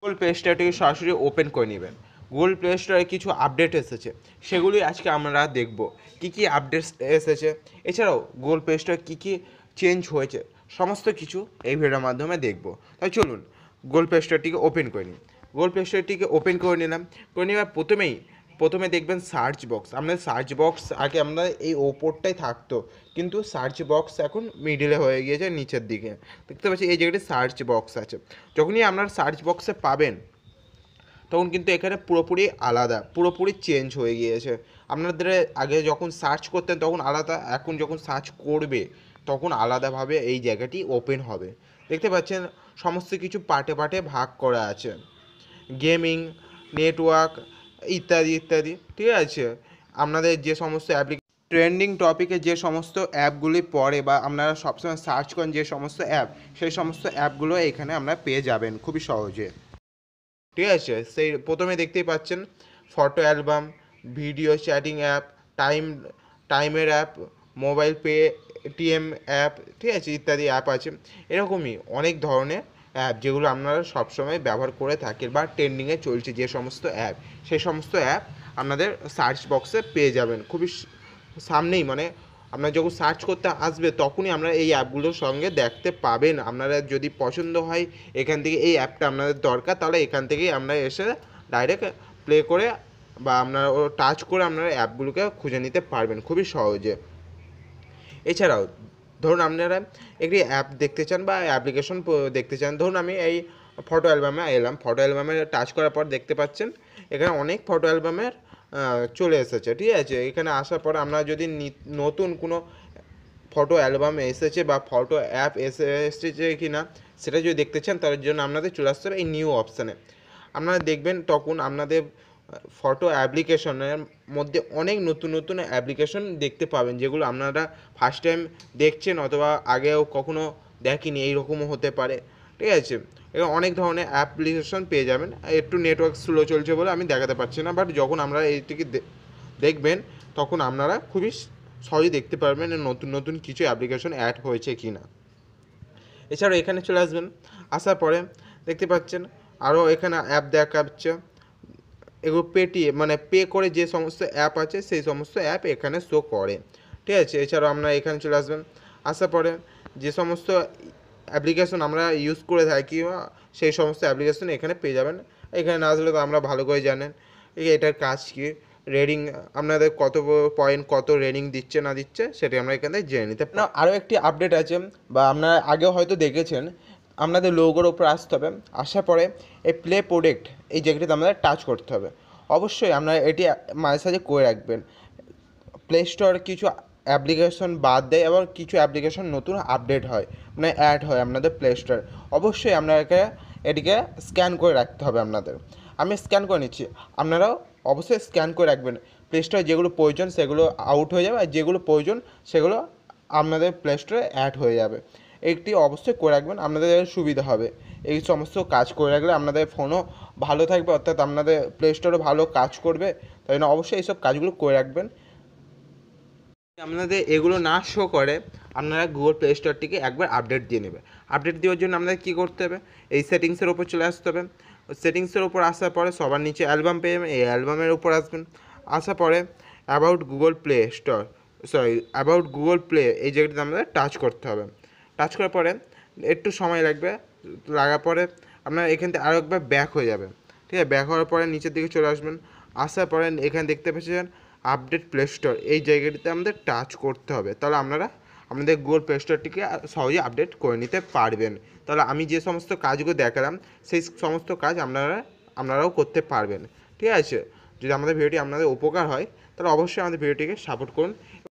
Google play স্টোরটিকে সরাসরি open করে নেবেন। গুগল প্লে স্টোরে কিছু আপডেট এসেছে, সেগুলি আজকে আমরা দেখব কী কী আপডেটস এসেছে, এছাড়াও গুগল প্লে স্টোরে কী কী চেঞ্জ হয়েছে, সমস্ত কিছু এই ভিডিওর মাধ্যমে দেখব। তাই চলুন গুগল প্লে স্টোরটিকে ওপেন করে নিই। গুগল প্লে স্টোরটিকে ওপেন করে নিলাম। করে নেওয়ার প্রথমে দেখবেন সার্চ বক্স। আপনার সার্চ বক্স আগে আমরা এই ওপরটাই থাকতো, কিন্তু সার্চ বক্স এখন মিডিলে হয়ে গিয়েছে, নিচের দিকে দেখতে পাচ্ছি এই জায়গাটি সার্চ বক্স আছে। যখনই আপনার সার্চ বক্সে পাবেন তখন কিন্তু এখানে পুরোপুরি আলাদা, পুরোপুরি চেঞ্জ হয়ে গিয়েছে। আপনাদের আগে যখন সার্চ করতেন তখন আলাদা, এখন যখন সার্চ করবে তখন আলাদাভাবে এই জায়গাটি ওপেন হবে। দেখতে পাচ্ছেন সমস্ত কিছু পার্টে পার্টে ভাগ করা আছে, গেমিং, নেটওয়ার্ক ইত্যাদি ইত্যাদি। ঠিক আছে, আপনাদের যে সমস্ত ট্রেন্ডিং টপিকে যে সমস্ত অ্যাপগুলি পড়ে বা আপনারা সবসময় সার্চ করেন যে সমস্ত অ্যাপ, সেই সমস্ত অ্যাপগুলো এখানে আপনারা পেয়ে যাবেন খুবই সহজে। ঠিক আছে, সেই প্রথমে দেখতেই পাচ্ছেন photo album, video chatting app, টাইমের অ্যাপ, মোবাইল পেটিএম অ্যাপ, ঠিক আছে, ইত্যাদি অ্যাপ আছে। এরকমই অনেক ধরনের অ্যাপ যেগুলো আপনারা সবসময় ব্যবহার করে থাকেন বা ট্রেন্ডিংয়ে চলছে যে সমস্ত অ্যাপ, সেই সমস্ত অ্যাপ আপনাদের সার্চ বক্সে পেয়ে যাবেন খুবই সামনেই। মানে আপনারা যখন সার্চ করতে আসবে তখনই আপনারা এই অ্যাপগুলোর সঙ্গে দেখতে পাবেন। আপনারা যদি পছন্দ হয় এখান থেকে এই অ্যাপটা আপনাদের দরকার, তাহলে এখান থেকেই আপনারা এসে ডাইরেক্ট প্লে করে বা আপনারা টাচ করে আপনারা অ্যাপগুলোকে খুঁজে নিতে পারবেন খুবই সহজে। এছাড়াও ধরুন আপনারা একটি অ্যাপ দেখতে চান বা অ্যাপ্লিকেশন দেখতে চান। ধরুন আমি এই ফটো অ্যালবামে এলাম, ফটো অ্যালবামে টাচ করার পর দেখতে পাচ্ছেন এখানে অনেক ফটো অ্যালবামের চলে এসেছে। ঠিক আছে, এখানে আসার পর আমরা যদি নতুন কোনো ফটো অ্যালবাম এসেছে বা ফটো অ্যাপ এসেছে কি না সেটা যদি দেখতে চান, তার জন্য আপনাদের চলে আসতে হবে এই নিউ অপশানে। আপনারা দেখবেন তখন আপনাদের ফটো অ্যাপ্লিকেশনের মধ্যে অনেক নতুন নতুন অ্যাপ্লিকেশন দেখতে পাবেন, যেগুলো আপনারা ফার্স্ট টাইম দেখছেন অথবা আগেও কখনো দেখেনি, এইরকমও হতে পারে। ঠিক আছে, এখানে অনেক ধরনের অ্যাপ্লিকেশন পেয়ে যাবেন। একটু নেটওয়ার্ক স্লো চলছে বলে আমি দেখাতে পারছি না, বাট যখন আমরা এইটিকে দেখবেন তখন আপনারা খুবই সহজে দেখতে পারবেন নতুন নতুন কিছু অ্যাপ্লিকেশন অ্যাড হয়েছে কি না। এছাড়াও এখানে চলে আসবেন, আসার পরে দেখতে পাচ্ছেন আরও এখানে অ্যাপ দেখাচ্ছে। এগুলো পেটিএম মানে পে করে যে সমস্ত অ্যাপ আছে সেই সমস্ত অ্যাপ এখানে শো করে। ঠিক আছে, এছাড়াও আপনারা এখানে চলে আসবেন, আসার পরে যে সমস্ত অ্যাপ্লিকেশন আমরা ইউজ করে থাকি সেই সমস্ত অ্যাপ্লিকেশন এখানে পেয়ে যাবেন। এখানে না আসলে তো আমরা ভালো করে জানেন এটার কাজ কী, রেটিং আপনাদের কত পয়েন্ট, কত রেটিং দিচ্ছে না দিচ্ছে সেটা আমরা এখান থেকে জেনে নিতে পারি। আরও একটি আপডেট আছে বা আপনারা আগেও হয়তো দেখেছেন, আপনাদের লোগোর ওপর আসতে হবে। আসার পরে এই প্লে প্রোডাক্ট এই জায়গাটিতে আমাদের টাচ করতে হবে। অবশ্যই আপনারা এটি মাঝে সাঝে করে রাখবেন। প্লে স্টোর কিছু অ্যাপ্লিকেশন বাদ দেয় এবং কিছু অ্যাপ্লিকেশন নতুন আপডেট হয়, মানে অ্যাড হয় আপনাদের প্লে স্টোর। অবশ্যই আপনাকে এটিকে স্ক্যান করে রাখতে হবে আপনাদের। আমি স্ক্যান করে নিচ্ছি, আপনারাও অবশ্যই স্ক্যান করে রাখবেন। প্লে স্টোরে যেগুলো প্রয়োজন সেগুলো আউট হয়ে যাবে, আর যেগুলো প্রয়োজন সেগুলো আপনাদের প্লে স্টোরে অ্যাড হয়ে যাবে। একটি অবশ্যই করে রাখবেন, আপনাদের সুবিধা হবে। এই সমস্ত কাজ করে রাখলে আপনাদের ফোনও ভালো থাকবে, অর্থাৎ আপনাদের প্লে স্টোরও ভালো কাজ করবে। তাই জন্য অবশ্যই এইসব কাজগুলো করে রাখবেন। আপনাদের এগুলো না শো করে আপনারা গুগল প্লে স্টোরটিকে একবার আপডেট দিয়ে নেবে। আপডেট দেওয়ার জন্য আপনাদের কী করতে হবে, এই সেটিংসের ওপর চলে আসতে হবে। সেটিংসের ওপর আসার পরে সবার নিচে অ্যালবাম পেয়ে যাবেন, এই অ্যালবামের উপর আসবেন। আসার পরে about Google play store, about Google play এই জায়গাটিতে আমাদের টাচ করতে হবে। টাচ করার পরে একটু সময় লাগবে, লাগার পরে আপনার এখান থেকে আরও একবার ব্যাক হয়ে যাবে। ঠিক আছে, ব্যাক হওয়ার পরে নিচের দিকে চলে আসবেন। আসার পরে এখানে দেখতে পাচ্ছেন আপডেট প্লে স্টোর, এই জায়গাটিতে আমাদের টাচ করতে হবে। তাহলে আপনারা আমাদের গুগল প্লে স্টোরটিকে সহজে আপডেট করে নিতে পারবেন। তাহলে আমি যে সমস্ত কাজগুলো দেখালাম সেই সমস্ত কাজ আপনারাও করতে পারবেন। ঠিক আছে, যদি আমাদের ভিডিওটি আপনাদের উপকার হয় তাহলে অবশ্যই আমাদের ভিডিওটিকে সাপোর্ট করুন